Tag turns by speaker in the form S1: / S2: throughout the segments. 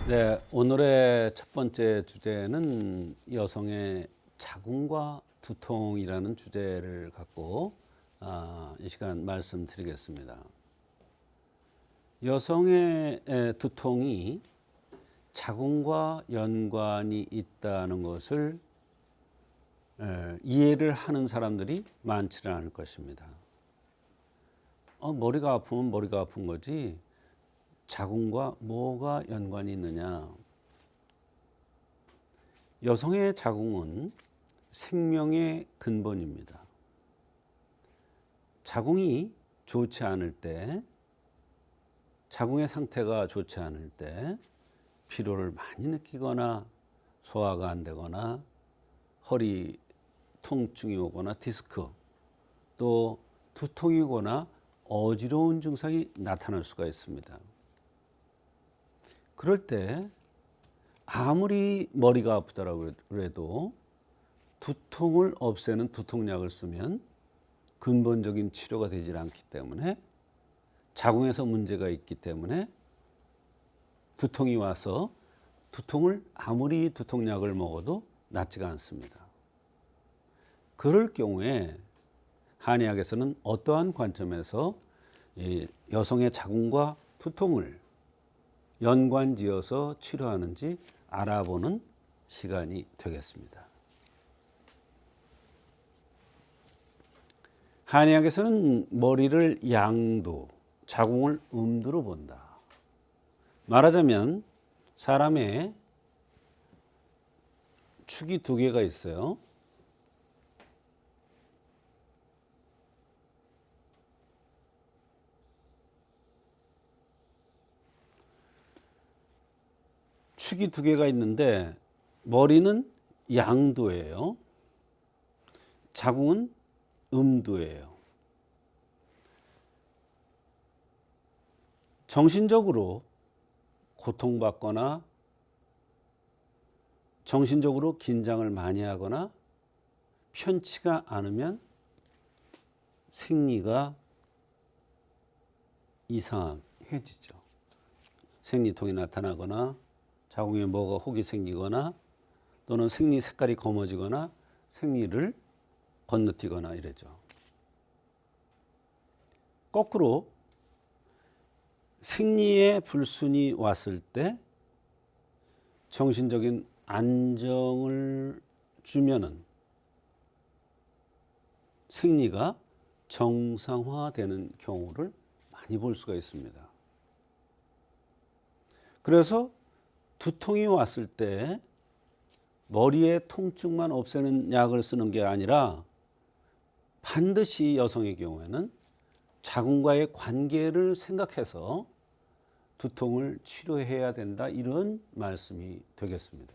S1: 네, 오늘의 첫 번째 주제는 여성의 자궁과 두통이라는 주제를 갖고 이 시간 말씀드리겠습니다. 여성의 두통이 자궁과 연관이 있다는 것을 이해를 하는 사람들이 많지는 않을 것입니다. 머리가 아프면 머리가 아픈 거지 자궁과 뭐가 연관이 있느냐. 여성의 자궁은 생명의 근본입니다. 자궁이 좋지 않을 때, 자궁의 상태가 좋지 않을 때 피로를 많이 느끼거나 소화가 안 되거나 허리 통증이 오거나 디스크, 또 두통이 오거나 어지러운 증상이 나타날 수가 있습니다. 그럴 때 아무리 머리가 아프다라고 해도 두통을 없애는 두통약을 쓰면 근본적인 치료가 되지 않기 때문에, 자궁에서 문제가 있기 때문에 두통이 와서 두통을 아무리 두통약을 먹어도 낫지가 않습니다. 그럴 경우에 한의학에서는 어떠한 관점에서 여성의 자궁과 두통을 연관지어서 치료하는지 알아보는 시간이 되겠습니다. 한의학에서는 머리를 양도, 자궁을 음두로 본다. 말하자면 사람의 축이 두 개가 있어요. 축이 두 개가 있는데 머리는 양두예요. 자궁은 음두예요. 정신적으로 고통받거나 정신적으로 긴장을 많이 하거나 편치가 않으면 생리가 이상해지죠. 생리통이 나타나거나 자궁에 뭐가 혹이 생기거나 또는 생리 색깔이 검어지거나 생리를 건너뛰거나 이러죠. 거꾸로 생리에 불순이 왔을 때 정신적인 안정을 주면은 생리가 정상화되는 경우를 많이 볼 수가 있습니다. 그래서 두통이 왔을 때 머리의 통증만 없애는 약을 쓰는 게 아니라 반드시 여성의 경우에는 자궁과의 관계를 생각해서 두통을 치료해야 된다, 이런 말씀이 되겠습니다.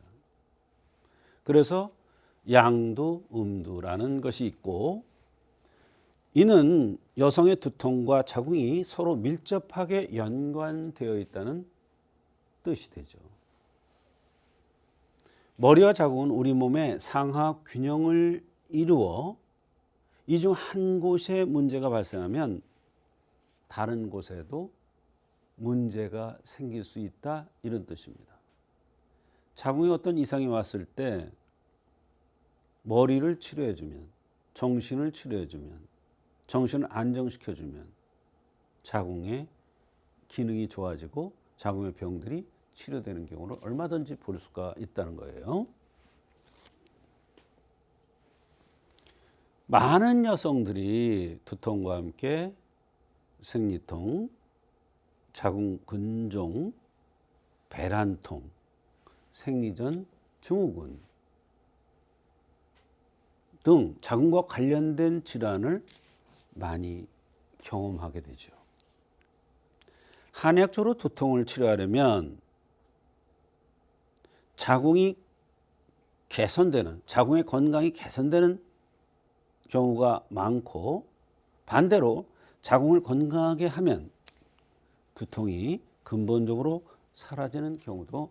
S1: 그래서 양두, 음두라는 것이 있고, 이는 여성의 두통과 자궁이 서로 밀접하게 연관되어 있다는 뜻이 되죠. 머리와 자궁은 우리 몸의 상하 균형을 이루어 이 중 한 곳에 문제가 발생하면 다른 곳에도 문제가 생길 수 있다, 이런 뜻입니다. 자궁에 어떤 이상이 왔을 때 머리를 치료해주면, 정신을 치료해주면, 정신을 안정시켜주면 자궁의 기능이 좋아지고 자궁의 병들이 치료되는 경우를 얼마든지 볼 수가 있다는 거예요. 많은 여성들이 두통과 함께 생리통, 자궁 근종, 배란통, 생리전 증후군 등 자궁과 관련된 질환을 많이 경험하게 되죠. 한의학적으로 두통을 치료하려면 자궁이 개선되는, 자궁의 건강이 개선되는 경우가 많고, 반대로 자궁을 건강하게 하면 두통이 근본적으로 사라지는 경우도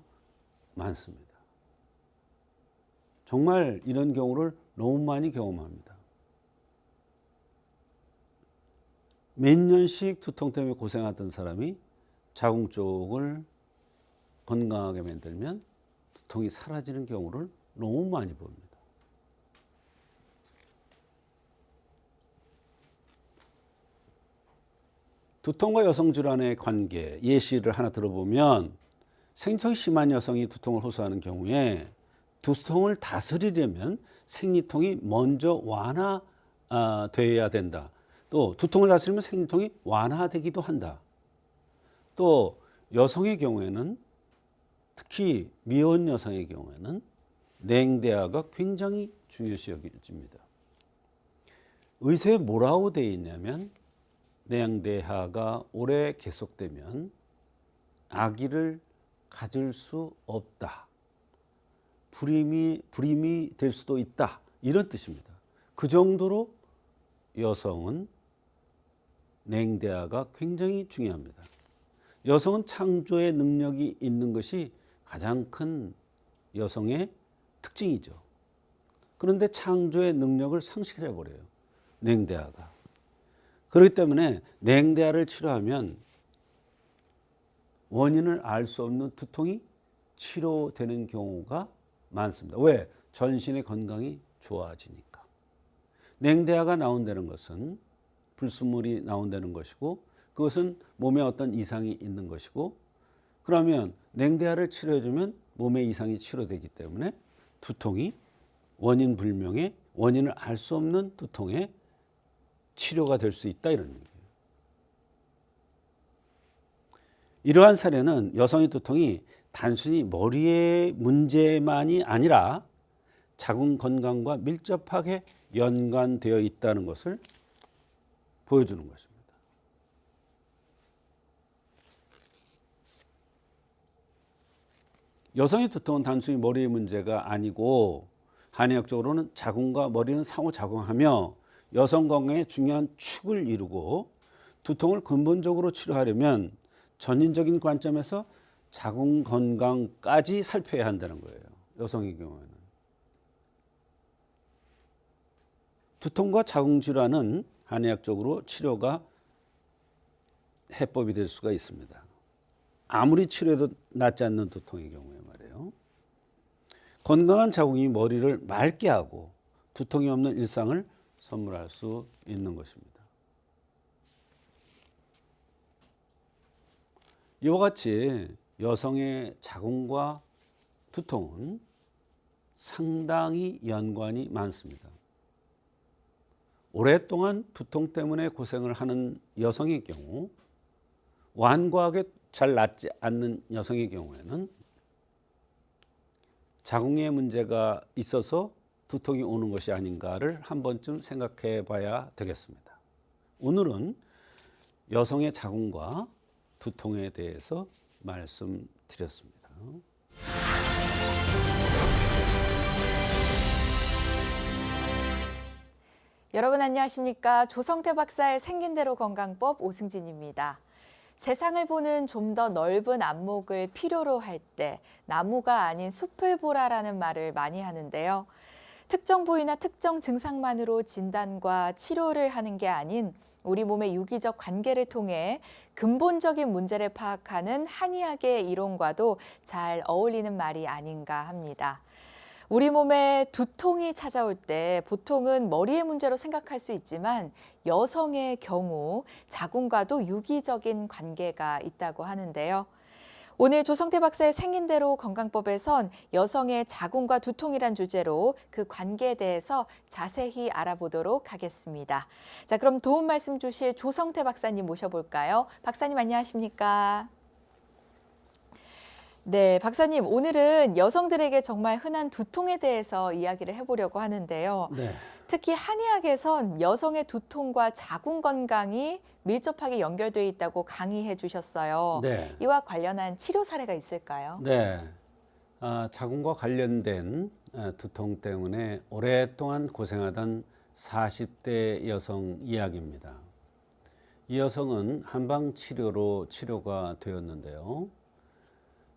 S1: 많습니다. 정말 이런 경우를 너무 많이 경험합니다. 몇 년씩 두통 때문에 고생하던 사람이 자궁 쪽을 건강하게 만들면 두통이 사라지는 경우를 너무 많이 봅니다. 두통과 여성질환의 관계 예시를 하나 들어보면 생리통이 심한 여성이 두통을 호소하는 경우에 두통을 다스리려면 생리통이 먼저 완화되어야 된다. 또 두통을 다스리면 생리통이 완화되기도 한다. 또 여성의 경우에는 특히 미혼 여성의 경우에는 냉대화가 굉장히 중요시 여겨집니다. 의사에 뭐라고 되어 있냐면 냉대화가 오래 계속되면 아기를 가질 수 없다. 불임이 될 수도 있다. 이런 뜻입니다. 그 정도로 여성은 냉대화가 굉장히 중요합니다. 여성은 창조의 능력이 있는 것이 가장 큰 여성의 특징이죠. 그런데 창조의 능력을 상실해버려요. 냉대화가. 그렇기 때문에 냉대화를 치료하면 원인을 알 수 없는 두통이 치료되는 경우가 많습니다. 왜? 전신의 건강이 좋아지니까. 냉대화가 나온다는 것은 불순물이 나온다는 것이고 그것은 몸에 어떤 이상이 있는 것이고 그러면 냉대화를 치료해주면 몸의 이상이 치료되기 때문에 두통이 원인 불명의 원인을 알 수 없는 두통의 치료가 될 수 있다 이런 얘기예요. 이러한 사례는 여성의 두통이 단순히 머리의 문제만이 아니라 자궁 건강과 밀접하게 연관되어 있다는 것을 보여주는 것입니다. 여성의 두통은 단순히 머리의 문제가 아니고 한의학적으로는 자궁과 머리는 상호작용하며 여성 건강에 중요한 축을 이루고 두통을 근본적으로 치료하려면 전인적인 관점에서 자궁 건강까지 살펴야 한다는 거예요. 여성의 경우에는. 두통과 자궁 질환은 한의학적으로 치료가 해법이 될 수가 있습니다. 아무리 치료해도 낫지 않는 두통의 경우에 말이에요. 건강한 자궁이 머리를 맑게 하고 두통이 없는 일상을 선물할 수 있는 것입니다. 이와 같이 여성의 자궁과 두통은 상당히 연관이 많습니다. 오랫동안 두통 때문에 고생을 하는 여성의 경우 완고하게 잘 낫지 않는 여성의 경우에는 자궁에 문제가 있어서 두통이 오는 것이 아닌가를 한 번쯤 생각해 봐야 되겠습니다. 오늘은 여성의 자궁과 두통에 대해서 말씀드렸습니다.
S2: 여러분 안녕하십니까? 조성태 박사의 생긴 대로 건강법 오승진입니다. 세상을 보는 좀 더 넓은 안목을 필요로 할 때 나무가 아닌 숲을 보라라는 말을 많이 하는데요. 특정 부위나 특정 증상만으로 진단과 치료를 하는 게 아닌 우리 몸의 유기적 관계를 통해 근본적인 문제를 파악하는 한의학의 이론과도 잘 어울리는 말이 아닌가 합니다. 우리 몸에 두통이 찾아올 때 보통은 머리의 문제로 생각할 수 있지만 여성의 경우 자궁과도 유기적인 관계가 있다고 하는데요. 오늘 조성태 박사의 생긴 대로 건강법에선 여성의 자궁과 두통이란 주제로 그 관계에 대해서 자세히 알아보도록 하겠습니다. 자, 그럼 도움 말씀 주실 조성태 박사님 모셔볼까요? 박사님 안녕하십니까? 네, 박사님 오늘은 여성들에게 정말 흔한 두통에 대해서 이야기를 해보려고 하는데요.
S1: 네.
S2: 특히 한의학에선 여성의 두통과 자궁 건강이 밀접하게 연결되어 있다고 강의해 주셨어요.
S1: 네.
S2: 이와 관련한 치료 사례가 있을까요?
S1: 네. 자궁과 관련된 두통 때문에 오랫동안 고생하던 40대 여성 이야기입니다. 이 여성은 한방 치료로 치료가 되었는데요.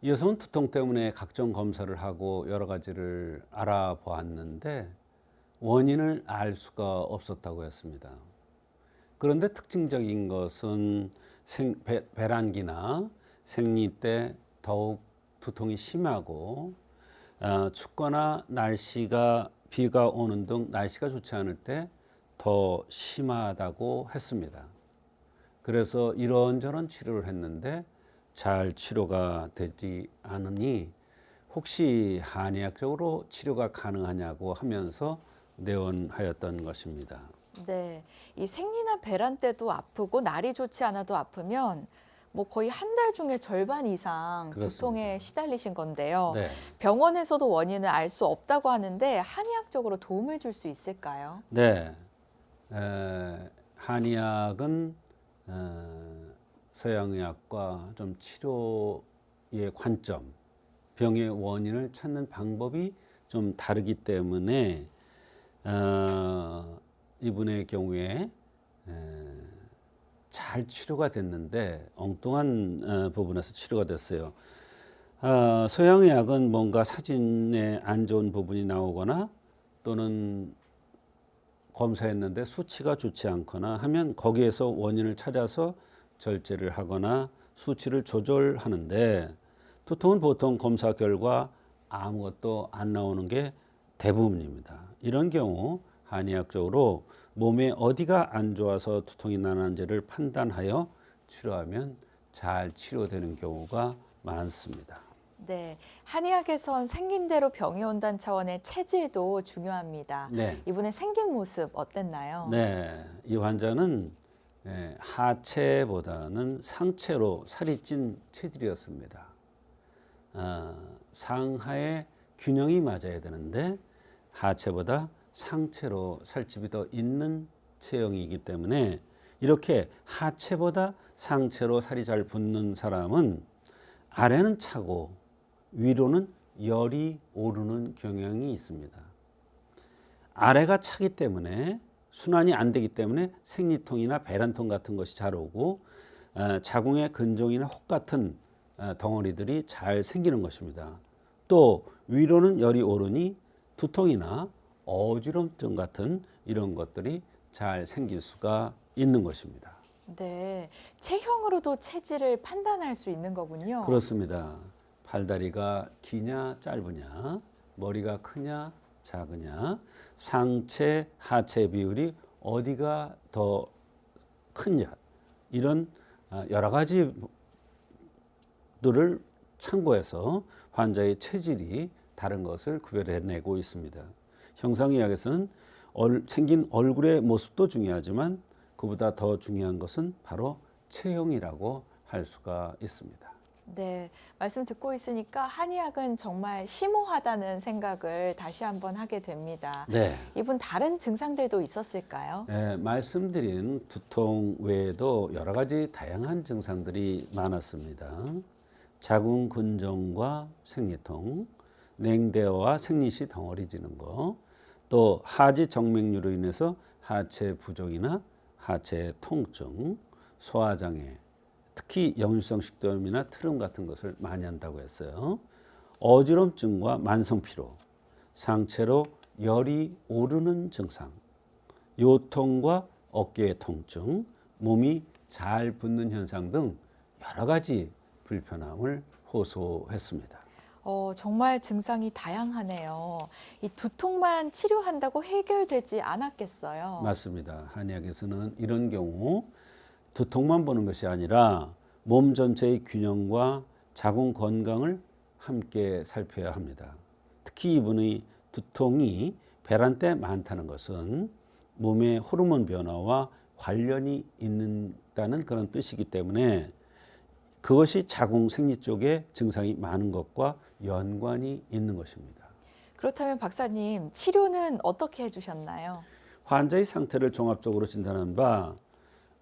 S1: 이 여성은 두통 때문에 각종 검사를 하고 여러 가지를 알아보았는데 원인을 알 수가 없었다고 했습니다. 그런데 특징적인 것은 배란기나 생리 때 더욱 두통이 심하고 춥거나 비가 오는 등 날씨가 좋지 않을 때 더 심하다고 했습니다. 그래서 이런저런 치료를 했는데 잘 치료가 되지 않으니 혹시 한의학적으로 치료가 가능하냐고 하면서 내원하였던 것입니다.
S2: 네, 이 생리나 배란 때도 아프고 날이 좋지 않아도 아프면 뭐 거의 한 달 중에 절반 이상
S1: 그렇습니다.
S2: 두통에 시달리신 건데요.
S1: 네.
S2: 병원에서도 원인을 알 수 없다고 하는데 한의학적으로 도움을 줄 수 있을까요?
S1: 네. 한의학은 서양의학과 좀 치료의 관점, 병의 원인을 찾는 방법이 좀 다르기 때문에 이분의 경우에 잘 치료가 됐는데 엉뚱한 부분에서 치료가 됐어요. 서양의학은 뭔가 사진에 안 좋은 부분이 나오거나 또는 검사했는데 수치가 좋지 않거나 하면 거기에서 원인을 찾아서 절제를 하거나 수치를 조절하는데 두통은 보통 검사 결과 아무것도 안 나오는 게 대부분입니다. 이런 경우 한의학적으로 몸에 어디가 안 좋아서 두통이 나는지를 판단하여 치료하면 잘 치료되는 경우가 많습니다.
S2: 네, 한의학에선 생긴 대로 병이 온다는 차원의 체질도 중요합니다.
S1: 네.
S2: 이분의 생긴 모습 어땠나요?
S1: 네, 이 환자는 하체보다는 상체로 살이 찐 체질이었습니다. 상하의 균형이 맞아야 되는데 하체보다 상체로 살집이 더 있는 체형이기 때문에 이렇게 하체보다 상체로 살이 잘 붙는 사람은 아래는 차고 위로는 열이 오르는 경향이 있습니다. 아래가 차기 때문에 순환이 안 되기 때문에 생리통이나 배란통 같은 것이 잘 오고 자궁의 근종이나 혹 같은 덩어리들이 잘 생기는 것입니다. 또 위로는 열이 오르니 두통이나 어지럼증 같은 이런 것들이 잘 생길 수가 있는 것입니다.
S2: 네, 체형으로도 체질을 판단할 수 있는 거군요.
S1: 그렇습니다. 팔다리가 기냐 짧으냐, 머리가 크냐 작으냐, 상체 하체 비율이 어디가 더 크냐, 이런 여러 가지들을 참고해서 환자의 체질이 다른 것을 구별해내고 있습니다. 형상의학에서는 생긴 얼굴의 모습도 중요하지만 그보다 더 중요한 것은 바로 체형이라고 할 수가 있습니다.
S2: 네, 말씀 듣고 있으니까 한의학은 정말 심오하다는 생각을 다시 한번 하게 됩니다.
S1: 네.
S2: 이분 다른 증상들도 있었을까요?
S1: 네, 말씀드린 두통 외에도 여러 가지 다양한 증상들이 많았습니다. 자궁 근종과 생리통, 냉대와 생리시 덩어리 지는 거, 또 하지 정맥류로 인해서 하체 부종이나 하체 통증, 소화장애, 특히 역류성 식도염이나 트름 같은 것을 많이 한다고 했어요. 어지럼증과 만성피로, 상체로 열이 오르는 증상, 요통과 어깨의 통증, 몸이 잘 붓는 현상 등 여러 가지 불편함을 호소했습니다.
S2: 정말 증상이 다양하네요. 이 두통만 치료한다고 해결되지 않았겠어요.
S1: 맞습니다. 한의학에서는 이런 경우 두통만 보는 것이 아니라 몸 전체의 균형과 자궁 건강을 함께 살펴야 합니다. 특히 이분의 두통이 배란 때 많다는 것은 몸의 호르몬 변화와 관련이 있다는 그런 뜻이기 때문에 그것이 자궁 생리 쪽에 증상이 많은 것과 연관이 있는 것입니다.
S2: 그렇다면 박사님, 치료는 어떻게 해주셨나요?
S1: 환자의 상태를 종합적으로 진단한 바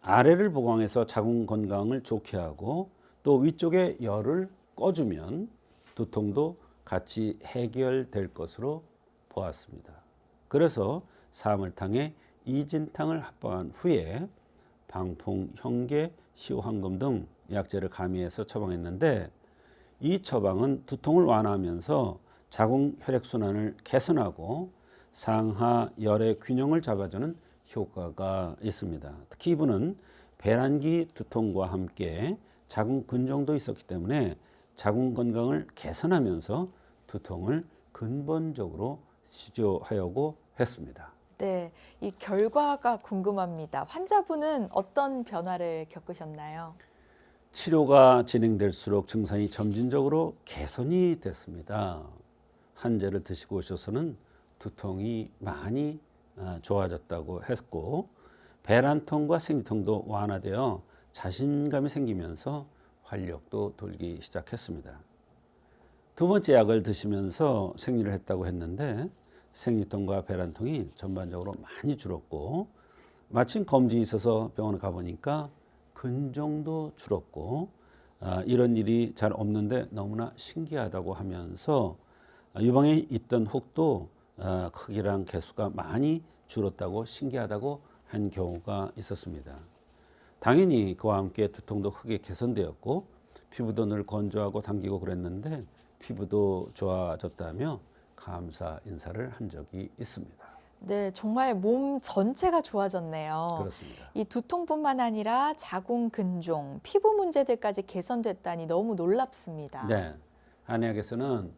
S1: 아래를 보강해서 자궁 건강을 좋게 하고 또 위쪽에 열을 꺼주면 두통도 같이 해결될 것으로 보았습니다. 그래서 사물탕에 이진탕을 합방한 후에 방풍, 형계, 시황금 등 약재를 가미해서 처방했는데 이 처방은 두통을 완화하면서 자궁 혈액순환을 개선하고 상하 열의 균형을 잡아주는 효과가 있습니다. 특히 이분은 배란기 두통과 함께 자궁 근종도 있었기 때문에 자궁 건강을 개선하면서 두통을 근본적으로 치료하려고 했습니다.
S2: 네, 이 결과가 궁금합니다. 환자분은 어떤 변화를 겪으셨나요?
S1: 치료가 진행될수록 증상이 점진적으로 개선이 됐습니다. 한제를 드시고 오셔서는 두통이 많이 좋아졌다고 했고 배란통과 생리통도 완화되어 자신감이 생기면서 활력도 돌기 시작했습니다. 두 번째 약을 드시면서 생리를 했다고 했는데 생리통과 배란통이 전반적으로 많이 줄었고 마침 검진이 있어서 병원에 가보니까 근종도 줄었고 이런 일이 잘 없는데 너무나 신기하다고 하면서 유방에 있던 혹도 크기랑 개수가 많이 줄었다고 신기하다고 한 경우가 있었습니다. 당연히 그와 함께 두통도 크게 개선되었고 피부도 늘 건조하고 당기고 그랬는데 피부도 좋아졌다며 감사 인사를 한 적이 있습니다.
S2: 네, 정말 몸 전체가 좋아졌네요.
S1: 그렇습니다.
S2: 이 두통뿐만 아니라 자궁 근종, 피부 문제들까지 개선됐다니 너무 놀랍습니다.
S1: 네, 한의학에서는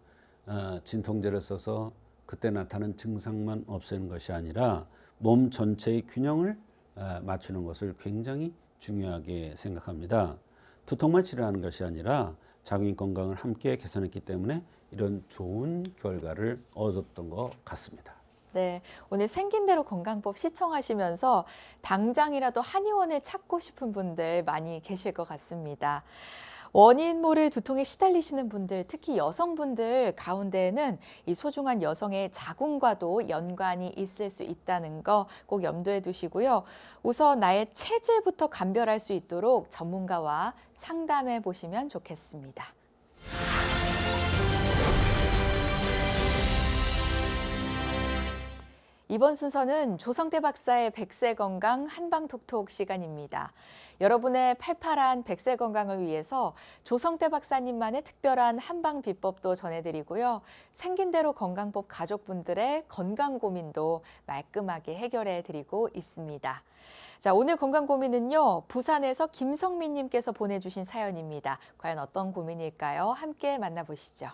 S1: 진통제를 써서 그때 나타나는 증상만 없애는 것이 아니라 몸 전체의 균형을 맞추는 것을 굉장히 중요하게 생각합니다. 두통만 치료하는 것이 아니라 자궁 건강을 함께 개선했기 때문에 이런 좋은 결과를 얻었던 것 같습니다.
S2: 네, 오늘 생긴 대로 건강법 시청하시면서 당장이라도 한의원을 찾고 싶은 분들 많이 계실 것 같습니다. 원인 모를 두통에 시달리시는 분들, 특히 여성분들 가운데에는 이 소중한 여성의 자궁과도 연관이 있을 수 있다는 거 꼭 염두에 두시고요. 우선 나의 체질부터 감별할 수 있도록 전문가와 상담해 보시면 좋겠습니다. 이번 순서는 조성태 박사의 백세 건강 한방톡톡 시간입니다. 여러분의 팔팔한 백세 건강을 위해서 조성태 박사님만의 특별한 한방 비법도 전해드리고요. 생긴 대로 건강법 가족분들의 건강 고민도 말끔하게 해결해드리고 있습니다. 자, 오늘 건강 고민은요, 부산에서 김성민님께서 보내주신 사연입니다. 과연 어떤 고민일까요? 함께 만나보시죠.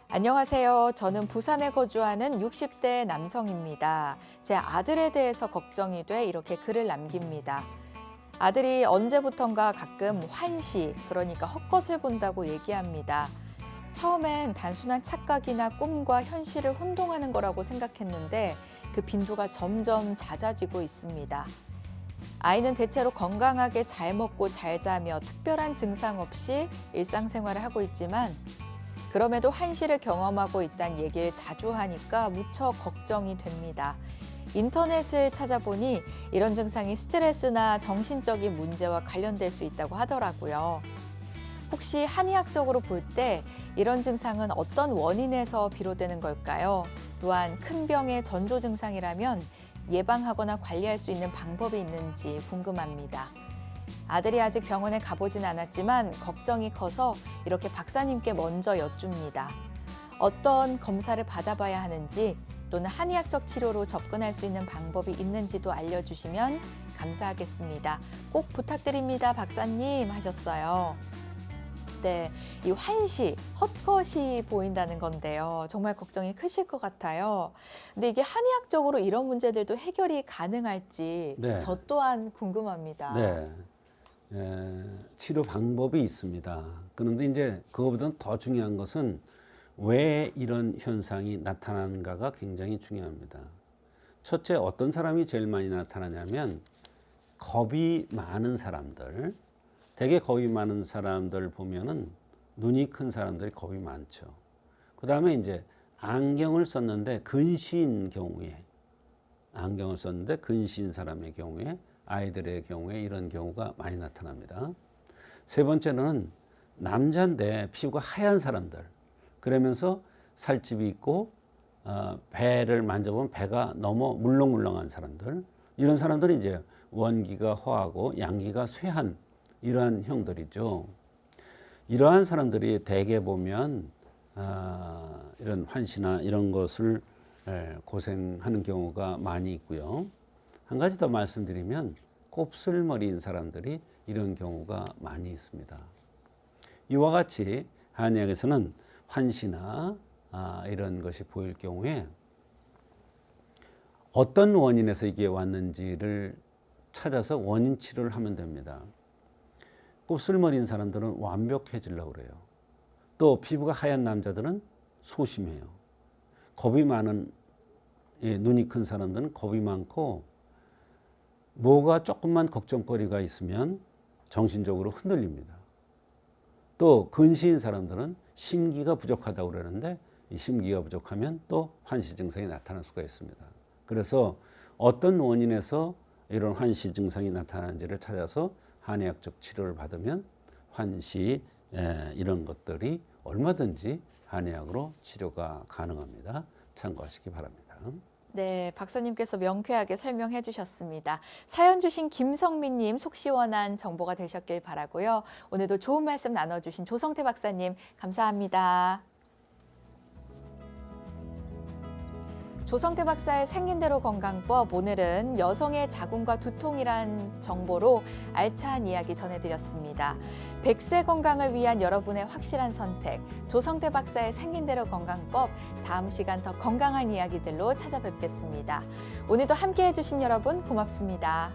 S2: 안녕하세요. 저는 부산에 거주하는 60대 남성입니다. 제 아들에 대해서 걱정이 돼 이렇게 글을 남깁니다. 아들이 언제부턴가 가끔 환시, 그러니까 헛것을 본다고 얘기합니다. 처음엔 단순한 착각이나 꿈과 현실을 혼동하는 거라고 생각했는데 그 빈도가 점점 잦아지고 있습니다. 아이는 대체로 건강하게 잘 먹고 잘 자며 특별한 증상 없이 일상생활을 하고 있지만 그럼에도 환시를 경험하고 있다는 얘기를 자주 하니까 무척 걱정이 됩니다. 인터넷을 찾아보니 이런 증상이 스트레스나 정신적인 문제와 관련될 수 있다고 하더라고요. 혹시 한의학적으로 볼 때 이런 증상은 어떤 원인에서 비롯되는 걸까요? 또한 큰 병의 전조 증상이라면 예방하거나 관리할 수 있는 방법이 있는지 궁금합니다. 아들이 아직 병원에 가보진 않았지만 걱정이 커서 이렇게 박사님께 먼저 여쭙니다. 어떤 검사를 받아봐야 하는지 또는 한의학적 치료로 접근할 수 있는 방법이 있는지도 알려주시면 감사하겠습니다. 꼭 부탁드립니다, 박사님 하셨어요. 네, 이 환시, 헛것이 보인다는 건데요. 정말 걱정이 크실 것 같아요. 근데 이게 한의학적으로 이런 문제들도 해결이 가능할지
S1: 네.
S2: 저 또한 궁금합니다.
S1: 네. 치료 방법이 있습니다. 그런데 이제 그거보다는 더 중요한 것은 왜 이런 현상이 나타나는가가 굉장히 중요합니다. 첫째, 어떤 사람이 제일 많이 나타나냐면 겁이 많은 사람들, 되게 겁이 많은 사람들 보면은 눈이 큰 사람들이 겁이 많죠. 그 다음에 이제 안경을 썼는데 근시인 경우에, 안경을 썼는데 근시인 사람의 경우에, 아이들의 경우에 이런 경우가 많이 나타납니다. 세 번째는 남자인데 피부가 하얀 사람들, 그러면서 살집이 있고 배를 만져보면 배가 너무 물렁물렁한 사람들, 이런 사람들이 이제 원기가 허하고 양기가 쇠한 이러한 형들이죠. 이러한 사람들이 대개 보면 이런 환시나 이런 것을 고생하는 경우가 많이 있고요. 한 가지 더 말씀드리면 곱슬머리인 사람들이 이런 경우가 많이 있습니다. 이와 같이 한의학에서는 환시나 이런 것이 보일 경우에 어떤 원인에서 이게 왔는지를 찾아서 원인 치료를 하면 됩니다. 곱슬머리인 사람들은 완벽해지려고 그래요. 또 피부가 하얀 남자들은 소심해요. 겁이 많은, 눈이 큰 사람들은 겁이 많고 뭐가 조금만 걱정거리가 있으면 정신적으로 흔들립니다. 또 근시인 사람들은 심기가 부족하다고 그러는데 이 심기가 부족하면 또 환시 증상이 나타날 수가 있습니다. 그래서 어떤 원인에서 이런 환시 증상이 나타나는지를 찾아서 한의학적 치료를 받으면 환시 이런 것들이 얼마든지 한의학으로 치료가 가능합니다. 참고하시기 바랍니다.
S2: 네, 박사님께서 명쾌하게 설명해 주셨습니다. 사연 주신 김성민님 속 시원한 정보가 되셨길 바라고요. 오늘도 좋은 말씀 나눠주신 조성태 박사님 감사합니다. 조성태 박사의 생긴대로 건강법, 오늘은 여성의 자궁과 두통이란 정보로 알찬 이야기 전해드렸습니다. 100세 건강을 위한 여러분의 확실한 선택, 조성태 박사의 생긴대로 건강법, 다음 시간 더 건강한 이야기들로 찾아뵙겠습니다. 오늘도 함께해 주신 여러분 고맙습니다.